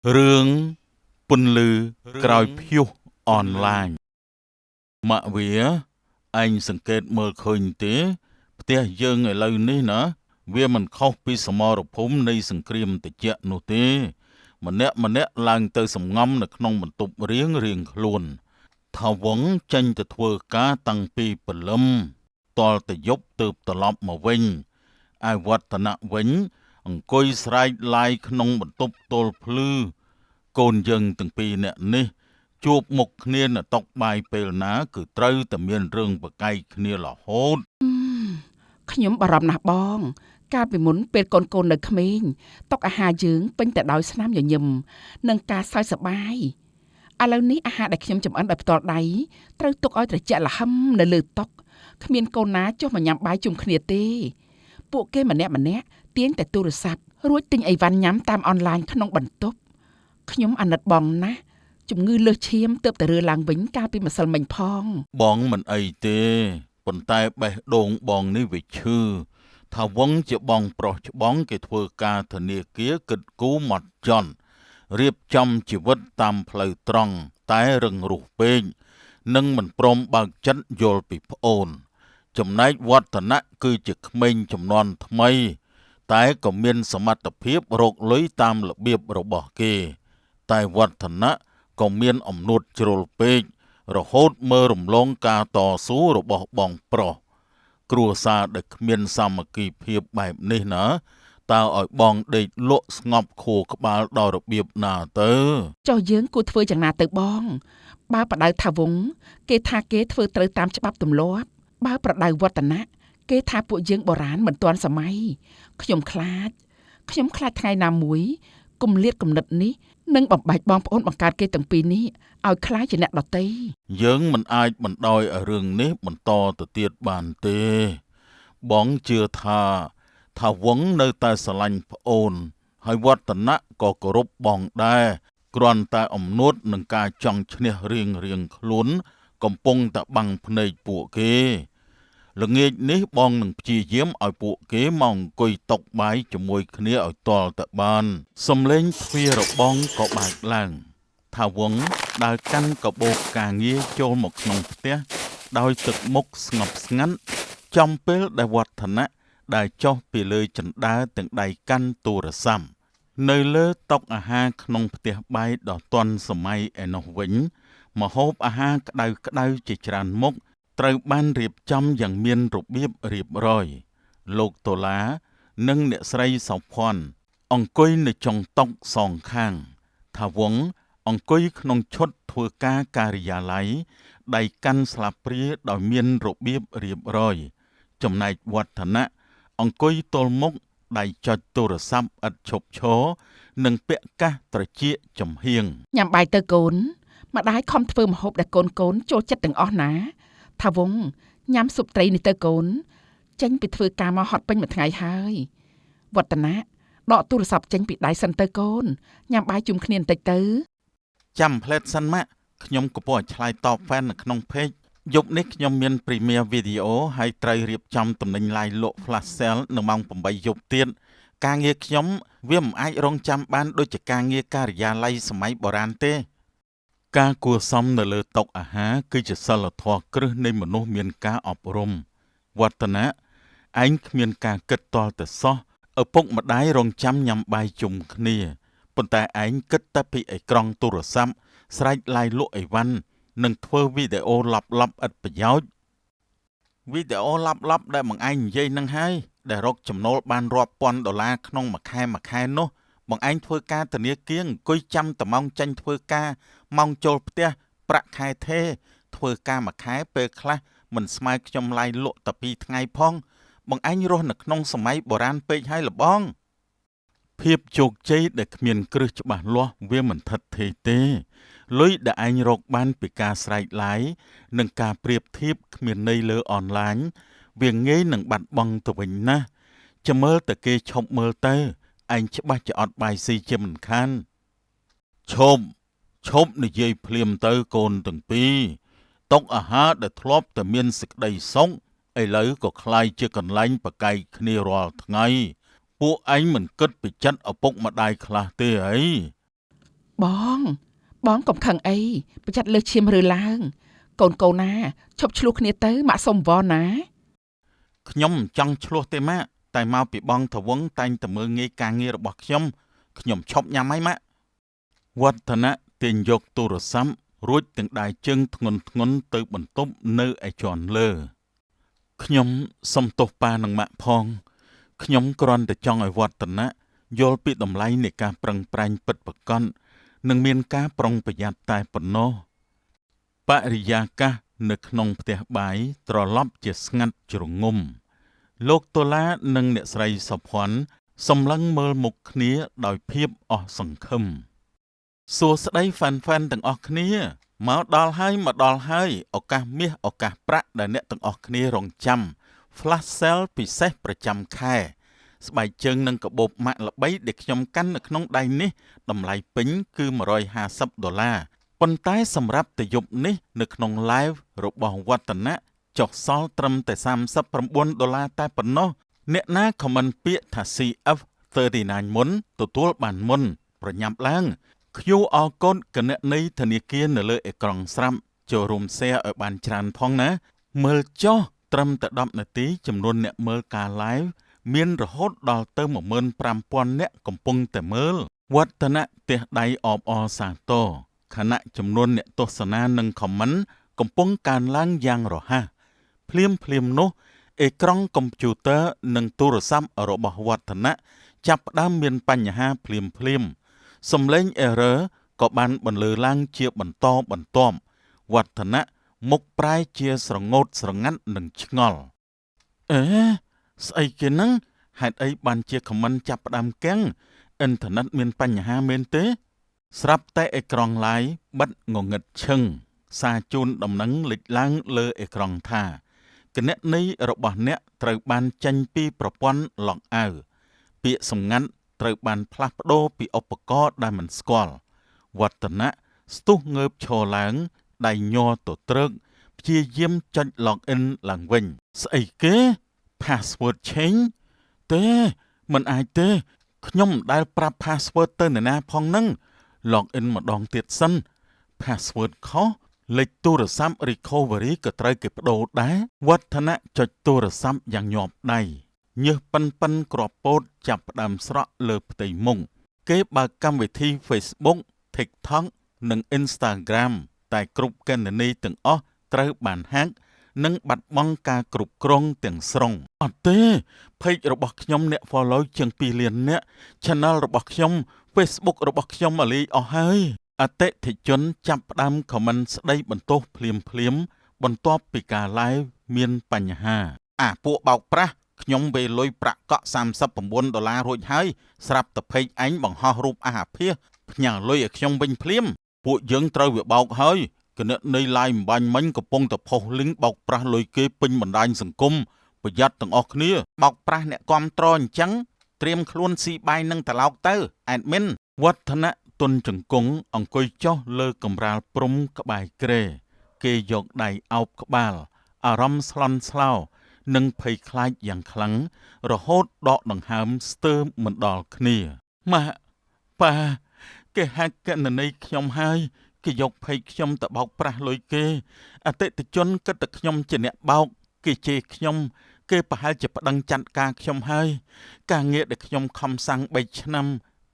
រឿងពន្លឺក្រោយព្យុះអនឡាញម៉ាក់វាអញសង្កេតមើលឃើញទេផ្ទះយើងឥឡូវនេះណាវាមិនខុសពីសមរភូមិនៃសង្គ្រាមត្រជាក់នោះទេម្នាក់ឡើងទៅសំងំនៅក្នុងបន្ទប់រៀងខ្លួនថាវងចេញទៅធ្វើការតាំងពីព្រលឹមតលទៅយប់ទើបត្រឡប់មកវិញឯវឌ្ឍនៈវិញអង្គុយស្រែកឡាយក្នុងបន្ទប់ទល់ភ្លឺកូនយើងទាំងពីរនាក់នេះជួបមុខគ្នានៅតុបាយពេលណាគឺត្រូវតែមានរឿងប្រកែកគ្នារហូតខ្ញុំបារម្ភណាស់បងកាលពីមុនពេលកូននៅក្មេងតុអាហារយើងពេញតែដោយស្នាមញញឹមនិងការសើចសប្បាយឥឡូវនេះអាហារដែលខ្ញុំចម្អិនដោយផ្ទាល់ដៃត្រូវទុកឲ្យត្រជាក់ល្ហឹមនៅលើតុគ្មានកូនណាចុះមកញ៉ាំបាយជុំគ្នាទេពួកគេម្នាក់ទាញតែទូរស័ព្ទរួចទិញអីវ៉ាន់ញ៉ាំតាមអនឡាញក្នុងបន្ទប់ខ្ញុំអាណិតបងណាស់ជំងឺលើសឈាមទើបតែរើឡើងវិញកាលពីម្សិលមិញផងបងមិនអីទេប៉ុន្តែបេះដូងបងនេះវាឈឺថាវងជាបងប្រុសច្បងគេធ្វើការធនាគារគិតគូរម៉ត់ចត់រៀបចំជីវិតតាមផ្លូវត្រង់តែរឹងរូសពេកនិងមិនព្រមបើកចិត្តយល់ពីប្អូនចំណែកវឌ្ឍនៈគឺជាក្មេងជំនាន់ថ្មីតែក៏មានសមត្ថភាពរកលុយតាមរបៀបរបស់គេតែវឌ្ឍនៈក៏មានអំនួតជ្រុលពេករហូតមើលរំលងការតស៊ូរបស់បងប្រុសគ្រួសារដែលគ្មានសាមគ្គីភាពបែបនេះណាតើឲ្យបងដេកលក់ស្ងប់ខួរក្បាលដល់របៀបណាទៅចុះយើងគួរធ្វើយ៉ាងណាទៅបងបើប្រដៅថាវងគេថាគេធ្វើត្រូវតាមច្បាប់ទម្លាប់បើប្រដៅវឌ្ឍនៈគេថាពួកយើងបុរាណមិនទាន់សម័យខ្ញុំខ្លាចថ្ងៃណាមួយគម្លាតគំនិតនេះនឹងបំបែកបងប្អូនបង្កើតគេទាំងពីរនេះឲ្យខ្លាចជាអ្នកដទៃយើងមិនអាចបណ្ដោយឲ្យរឿងនេះបន្តទៅទៀតបានទេបងជឿថាវងនៅតែស្រឡាញ់ប្អូនហើយវឌ្ឍនៈក៏គោរពបងដែរគ្រាន់តែអំនួតនឹងការចង់ឈ្នះរៀងខ្លួនកំពុងតែបាំងភ្នែកពួកគេល្ងាចនេះបងនឹងព្យាយាមឲ្យពួកគេមកអង្គុយតុបាយជាមួយគ្នាឲ្យទាល់តែបានសំឡេងទ្វាររបងក៏បើកឡើងថាវងដើរកាន់កាបូបការងារចូលមកក្នុងផ្ទះដោយទឹកមុខស្ងប់ស្ងាត់ចំពេលដែលវឌ្ឍនៈដែលចុះពីលើជណ្ដើរទាំងដៃកាន់ទូរស័ព្ទនៅលើតុអាហារក្នុងផ្ទះបាយដ៏ទាន់សម័យឯនោះវិញម្ហូបអាហារក្តៅជាច្រើនមុខត្រូវបានរៀបចំយ៉ាងមានរបៀបរៀបរយលោកដុល្លារនិងអ្នកស្រីសោភ័ណ្ឌអង្គុយនៅចុងតុសងខាងថាវងអង្គុយក្នុងឈុតធ្វើការការិយាល័យដៃកាន់ស្លាបព្រាដោយមានរបៀបរៀបរយចំណែកវឌ្ឍនៈអង្គុយទល់មុខដៃចុចទូរស័ព្ទឥតឈប់ឈរនិងពាក់កាសត្រចៀកចំហៀងញ៉ាំបាយទៅកូនម្ដាយខំធ្វើម្ហូបដែលកូនចូលចិត្តទាំងអស់ណាថាវងញ៉ាំស៊ុបត្រីនេះទៅកូនចេញពីធ្វើការមកហត់ពេញមួយថ្ងៃហើយវឌ្ឍនៈដកទូរស័ព្ទចេញពីដៃសិនទៅកូនញ៉ាំបាយជុំគ្នាបន្តិចទៅចាំផ្លែតសិនម៉ាក់ខ្ញុំកំពុងឆ្លើយតបហ្វេននៅក្នុង page យប់នេះខ្ញុំមាន Premiere Video ហើយត្រូវរៀបចំទំនិញ Live លក់ Flash Sale នៅម៉ោង 8 យប់ទៀតការងារខ្ញុំវាមិនអាចរងចាំបានដូចជាការងារការិយាល័យសម័យបុរាណទេការគួរសមនៅលើតុអាហារគឺជាសីលធម៌គ្រឹះនៃមនុស្សមានការអប់រំវឌ្ឍនៈឯងគ្មានការគិតទាល់តែសោះឪពុកម្ដាយរងចាំញ៉ាំបាយជុំគ្នាប៉ុន្តែឯងគិតតែពីអេក្រង់ទូរស័ព្ទស្រែកឡាយលក់អីវ៉ាន់និងធ្វើវីដេអូឡាប់ឥតប្រយោជន៍វីដេអូឡាប់ដែលបងឯងនិយាយនឹងហើយដែលរកចំណូលបានរាប់ពាន់ដុល្លារក្នុងមួយខែនោះបងឯងធ្វើការធនាគារអង្គុយចាំតែម៉ោងចេញធ្វើការម៉ោងចូលផ្ទះប្រាក់ខែថេរធ្វើការមួយខែពេលខ្លះមិនស្មើខ្ញុំឡាយលក់តែ2ថ្ងៃផងបងឯងរស់នៅក្នុងសម័យបុរាណពេកហើយលបងភាពជោគជ័យដែលគ្មានគ្រឹះច្បាស់លាស់វាមិនថិតថេរទេលុយដែលឯងរកបានពីការស្រែកឡាយនិងការប្រៀបធៀបគ្មានន័យលើអនឡាញវាងាយនឹងបាត់បង់ទៅវិញណាចាំមើលតែគេឈប់មើលទៅឯងច្បាស់ជាអត់បាយស៊ីជាមិនខានឈប់និយាយភ្លាមទៅកូនទាំងពីរតុអាហារដែលធ្លាប់តែមានសេចក្តីសុខឥឡូវក៏คล้ายជាកន្លែងប្រកែកគ្នារាល់ថ្ងៃពួកឯងមិនគិតពីចិត្តឪពុកម្ដាយខ្លះទេអី បងកំខឹងអីប្រយ័ត្នលើឈាមឬឡើងកូនណាឈប់ឆ្លោះគ្នាទៅម៉ាក់សុំវល់ណា ខ្ញុំមិនចង់ឆ្លោះទេម៉ាក់តែមកពីបងធវងតែងតែមើងងាយការងាររបស់ខ្ញុំឈប់ញ៉ាំហើយម៉ាក់វឌ្ឍនៈទាញយកទូរស័ព្ទរួចទាំងដៃជើងធ្ងន់ទៅបន្ទប់នៅឯជាន់លើខ្ញុំសុំទោសប៉ានិងម៉ាក់ផងខ្ញុំគ្រាន់តែចង់ឲ្យវឌ្ឍនៈយល់ពីតម្លៃនៃការប្រឹងប្រែងពិតប្រាកដនិងមានការប្រុងប្រយ័ត្នតែប៉ុណ្ណោះបរិយាកាសនៅក្នុងផ្ទះបាយត្រឡប់ជាស្ងាត់ជ្រងំលោកតូឡានិងអ្នកស្រីសុភ័ណ្ឌសម្លឹងមើលមុខគ្នាដោយភាពអស់សង្ឃឹមសួស្តីហ្វានទាំងអស់គ្នាមកដល់ហើយឱកាសមាសឱកាសប្រាក់ដែលអ្នកទាំងអស់គ្នារងចាំ Flash Sale ពិសេសប្រចាំខែស្បែកជើងនិងកាបូបម៉ាក់ល្បីដែលខ្ញុំកាន់នៅក្នុងដៃនេះតម្លៃពេញគឺ$150ប៉ុន្តែសម្រាប់តែយប់នេះនៅក្នុង live របស់វឌ្ឍនៈចុះសល់ត្រឹមតែ$39តែប៉ុណ្ណោះអ្នកណាខមមិនពាក្យថា CF39 មុនទទួលបានមុនប្រញាប់ឡើង QR code គណនីធនាគារនៅលើអេក្រង់ស្រាប់ចូលរួម share ឲ្យបានច្រើនផងណាមើលចុះត្រឹមតែ10នាទីចំនួនអ្នកមើលការ live មានរហូតដល់ទៅ15,000 អ្នកកំពុងតែមើលវឌ្ឍនៈទះដៃអបអរសាទរខណៈចំនួនអ្នកទស្សនានិង comment កំពុងកើនឡើងយ៉ាងរហ័សភ្លាមនោះអេក្រង់កុំព្យូទ័រនិងទូរស័ព្ទរបស់វឌ្ឍនៈចាប់ផ្ដើមមានបញ្ហាភ្លាមសំឡេង error ក៏បានបន្លឺឡើងជាបន្តបន្ទាប់វឌ្ឍនៈមុខប្រែជាស្រងោតស្រងាត់និងឆ្ងល់ស្អីគេហ្នឹងហេតុអីបានជា comment ចាប់ផ្ដើមកាំងអ៊ីនធឺណិតមានបញ្ហាមែនទេស្រាប់តែអេក្រង់ live បិទងងឹតឈឹងសារជូនដំណឹងលេចឡើងលើអេក្រង់ថាគណនីរបស់អ្នកត្រូវបានចេញពីប្រព័ន្ធ log out ពាក្យសម្ងាត់ត្រូវបានផ្លាស់ប្ដូរពីឧបករណ៍ដែលមិនស្គាល់វឌ្ឍនៈស្ទុះងើបឈរឡើងដៃញ័រទៅត្រឹកព្យាយាមចុច log in ឡើងវិញស្អីគេ password change ទេមិនអាចទេខ្ញុំមិនដែលប្រាប់ password ទៅនរណាផងហ្នឹង log in ម្ដងទៀតសិន password ខុសលេខទូរស័ព្ទ recovery ក៏ត្រូវគេប្ដូរដែរវឌ្ឍនៈចុចទូរស័ព្ទយ៉ាងញាប់ដៃញើសប៉ិនគ្រាប់ពោតចាប់ផ្ដើមស្រក់លើផ្ទៃមុខគេបើកកម្មវិធី Facebook TikTok និង Instagram តែគ្រប់គណនីទាំងអស់ត្រូវបានហាក់និងបាត់បង់ការគ្រប់គ្រងទាំងស្រុងអត់ទេ page របស់ខ្ញុំអ្នក follow ជាង2លានអ្នក channel របស់ខ្ញុំ Facebook របស់ខ្ញុំអាលីអស់ហើយអតិថិជនចាប់ផ្ដើម comment ស្ដីបន្ទោសភ្លាមបន្ទាប់ពីការ live មានបញ្ហាពួកបោកប្រាស់ខ្ញុំវេលុយប្រាក់កក់$39រួចហើយស្រាប់តែ page ឯងបង្ហោះរូបអាភាសផ្ញើលុយឲ្យខ្ញុំវិញភ្លាមពួកយើងត្រូវវាបោកហើយគណនី live ម្បាញ់មិញកំពុងតែផុស link បោកប្រាស់លុយគេពេញបណ្ដាញសង្គមប្រយ័ត្នទាំងអស់គ្នាបោកប្រាស់អ្នកគាំទ្រអញ្ចឹងត្រៀមខ្លួនស៊ីបាយនឹងត្រឡោកទៅ admin វឌ្ឍនៈទុនជង្គង់អង្គុយចុះលើកម្រាលព្រំក្បែរគ្រែគេយកដៃអោបក្បាលអារម្មណ៍ស្លន់ស្លោនិងភ័យខ្លាចយ៉ាងខ្លាំងរហូតដកដង្ហើមស្ទើរមិនដល់គ្នាម៉ាក់ប៉ាគេហាក់គណនីខ្ញុំហើយគេយកភ័យខ្ញុំទៅបោកប្រាស់លុយគេអតិថិជនគិតតែខ្ញុំជាអ្នកបោកគេជេរខ្ញុំគេប្រហែលជាប្តឹងចាត់ការខ្ញុំហើយការងារដែលខ្ញុំខំសាំង3ឆ្នាំ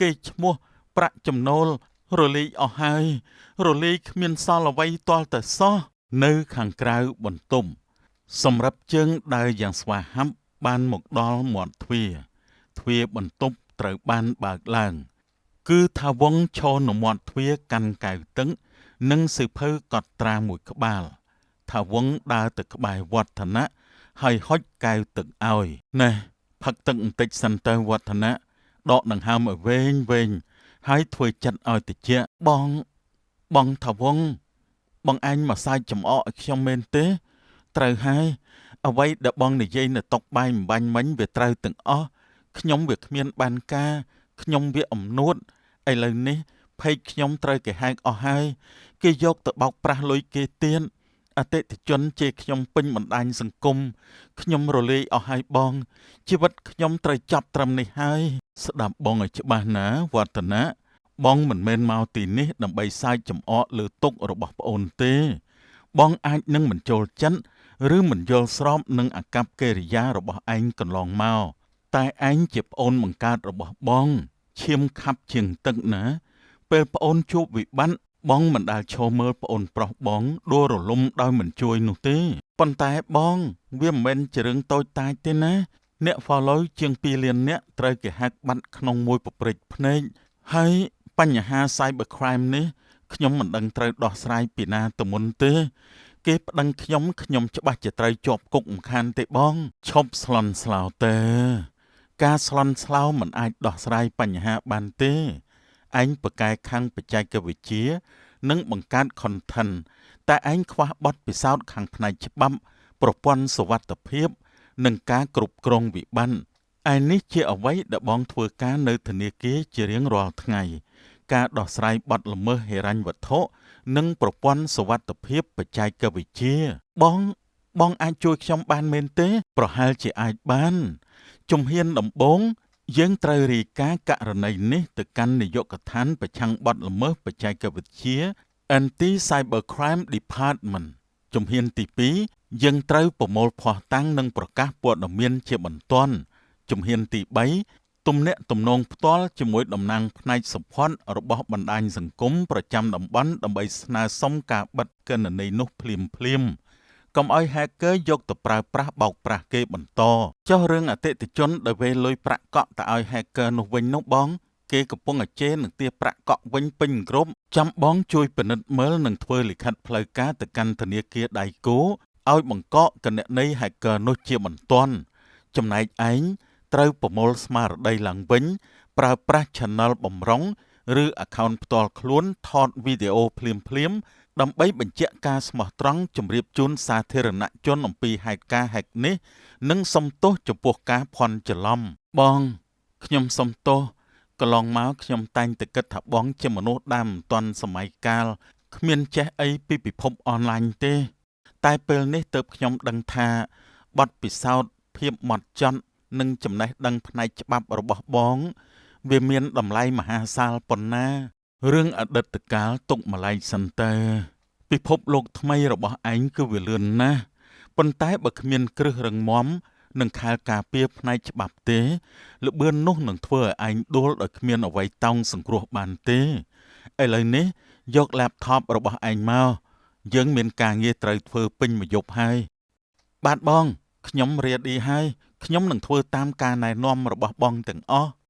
គេឈ្មោះប្រាក់ចំណូលរលាយអស់ហើយរលាយគ្មានសល់អ្វីទាល់តែសោះនៅខាងក្រៅបន្ទប់សម្រាប់ជើងដើរយ៉ាងស្វាហាប់បានមកដល់មាត់ទ្វារបន្ទប់ត្រូវបានបើកឡើងគឺថាវងឈរនៅមាត់ទ្វារកាន់កែវទឹកនិងសៀវភៅកត់ត្រាមួយក្បាលថាវងដើរទៅក្បែរវឌ្ឍនៈហើយហុចកែវទឹកឲ្យណែផឹកទឹកបន្តិចសិនទៅវឌ្ឍនៈដកដង្ហើមឲ្យវែងហើយធ្វើចិត្តឲ្យត្រជាក់បងថាវងបងឯងមកសាយចំអកឲ្យខ្ញុំមែនទេត្រូវហើយអ្វីដែលបងនិយាយនៅតុបាយម្បាញ់មិញវាត្រូវទាំងអស់ខ្ញុំវាគ្មានបានការខ្ញុំវាអំនួតឥឡូវនេះភ័យខ្ញុំត្រូវគេហែកអស់ហើយគេយកទៅបោកប្រាស់លុយគេទៀតអតិថិជនជេរខ្ញុំពេញបណ្ដាញសង្គមខ្ញុំរលាយអស់ហើយបងជីវិតខ្ញុំត្រូវចប់ត្រឹមនេះហើយស្ដាប់បងឲ្យច្បាស់ណាវឌ្ឍនៈ បងមិនមែនមកទីនេះដើម្បីសើចចំអកលើទុករបស់ប្អូនទេបងអាចនឹងមិនចូលចិត្តឬមិនយល់ស្របនឹងអាកប្បកិរិយារបស់ឯងកន្លងមកតែឯងជាប្អូនបង្កើតរបស់បងឈាមខាប់ជាងទឹកណាពេលប្អូនជួបវិបត្តិបងមិនដែលឈរមើលប្អូនប្រុសបងដួលរលំដោយមិនជួយនោះទេប៉ុន្តែបងវាមិនមែនជារឿងតូចតាចទេណាអ្នក follow ជាង2លាននាក់ត្រូវគេហាក់បាត់ក្នុងមួយពព្រិចភ្នែកហើយបញ្ហា cyber crime នេះខ្ញុំមិនដឹងត្រូវដោះស្រាយពីណាទៅមុនទេគេប្តឹងខ្ញុំច្បាស់ជាត្រូវជាប់គុកមិនខានទេបងឈប់ស្លន់ស្លោទៅការស្លន់ស្លោមិនអាចដោះស្រាយបញ្ហាបានទេឯងប្រកែកខាងបច្ចេកវិទ្យានិងបង្កើត content តែឯងខ្វះបទពិសោធន៍ខាងផ្នែកច្បាប់ប្រព័ន្ធសុវត្ថិភាពនិងការគ្រប់គ្រងវិបត្តិឯនេះជាអ្វីដែលបងធ្វើការនៅធនាគារជារៀងរាល់ថ្ងៃការដោះស្រាយបទល្មើសហិរញ្ញវត្ថុនិងប្រព័ន្ធសុវត្ថិភាពបច្ចេកវិទ្យាបងអាចជួយខ្ញុំបានមែនទេប្រហែលជាអាចបានជំហានដំបូងយើងត្រូវរាយការណ៍ករណីនេះទៅកាន់នាយកដ្ឋានប្រឆាំងបទល្មើសបច្ចេកវិទ្យា Anti-Cybercrime Department ជំហានទី2យើងត្រូវប្រមូលភស្តុតាងនិងប្រកាសព័ត៌មានជាបន្ទាន់ជំហានទី3ទំនាក់ទំនងផ្ទាល់ជាមួយតំណាងផ្នែកសុផាន់របស់បណ្ដាញសង្គមប្រចាំតំបន់ដើម្បីស្នើសុំការបិទគណនីនោះភ្លាមៗកុំឲ្យ hacker យកទៅប្រើប្រាស់បោកប្រាស់គេបន្តចុះរឿងអតិថិជនដែលវេលុយប្រាក់កក់ទៅឲ្យ hacker នោះវិញនោះបងគេកំពុងតែជេរនឹងទារប្រាក់កក់វិញពេញគ្រប់ចាំបងជួយពិនិត្យមើលនិងធ្វើលិខិតផ្លូវការទៅកាន់ធនាគារដៃគូឲ្យបង្កកគណនី hacker នោះជាបន្ទាន់ចំណែកឯងត្រូវប្រមូលស្មារតីឡើងវិញប្រើប្រាស់ channel បំរុងឬ account ផ្ទាល់ខ្លួនថតវីដេអូភ្លាមដើម្បីបញ្ជាក់ការស្មោះត្រង់ជម្រាបជូនសាធារណជនអំពីហេតុការណ៍ hack នេះនិងសុំទោសចំពោះការភ័ន្តច្រឡំបងខ្ញុំសុំទោសកន្លងមកខ្ញុំតែងតែគិតថាបងជាមនុស្សដែលមិនទាន់សម័យកាលគ្មានចេះអីពីពិភពអនឡាញទេតែពេលនេះទើបខ្ញុំដឹងថាបទពិសោធន៍ភាពហ្មត់ចត់និងចំណេះដឹងផ្នែកច្បាប់របស់បងវាមានតម្លៃមហាសាលប៉ុណ្ណារឿងអតីតកាលទុកម្លែងសិនទៅពិភពលោកថ្មីរបស់ឯងគឺវាលឿនណាស់ប៉ុន្តែបើគ្មានគ្រឹះរឹងមាំនិងខែលការពារផ្នែកច្បាប់ទេល្បឿននោះនឹងធ្វើឲ្យឯងដួលដោយគ្មានអ្វីតោងសង្គ្រោះបានទេឥឡូវនេះយក laptop របស់ឯងមកយើងមានការងារត្រូវធ្វើពេញមួយយប់ហើយបាទបងខ្ញុំរៀនអីហើយខ្ញុំនឹងធ្វើតាមការណែនាំរបស់បងទាំងអស់